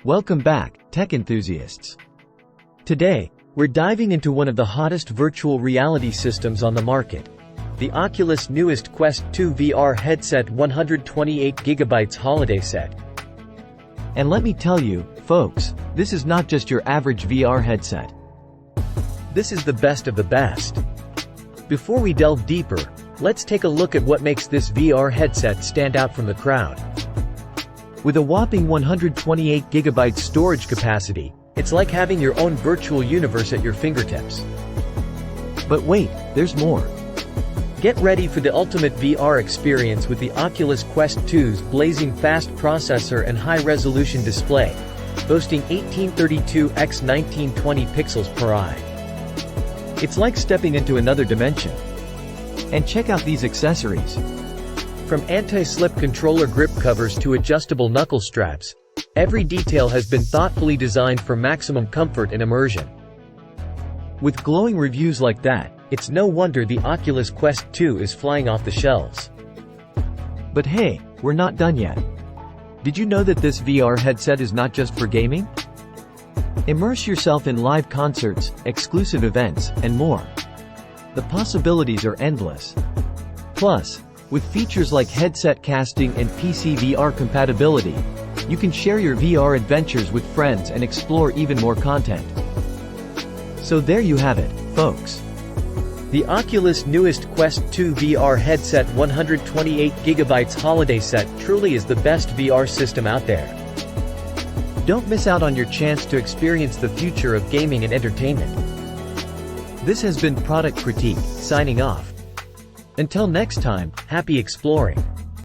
Welcome back, tech enthusiasts. Today, we're diving into one of the hottest virtual reality systems on the market, the Oculus Newest Quest 2 VR headset 128GB holiday set. And let me tell you, folks, this is not just your average VR headset. This is the best of the best. Before we delve deeper, let's take a look at what makes this VR headset stand out from the crowd. With a whopping 128GB storage capacity, it's like having your own virtual universe at your fingertips. But wait, there's more. Get ready for the ultimate VR experience with the Oculus Quest 2's blazing fast processor and high-resolution display, boasting 1832x1920 pixels per eye. It's like stepping into another dimension. And check out these accessories. From anti-slip controller grip covers to adjustable knuckle straps, every detail has been thoughtfully designed for maximum comfort and immersion. With glowing reviews like that, it's no wonder the Oculus Quest 2 is flying off the shelves. But hey, we're not done yet. Did you know that this VR headset is not just for gaming? Immerse yourself in live concerts, exclusive events, and more. The possibilities are endless. Plus, with features like headset casting and PC VR compatibility, you can share your VR adventures with friends and explore even more content. So there you have it, folks. The Oculus Newest Quest 2 VR headset 128GB holiday set truly is the best VR system out there. Don't miss out on your chance to experience the future of gaming and entertainment. This has been Product Critique, signing off. Until next time, happy exploring.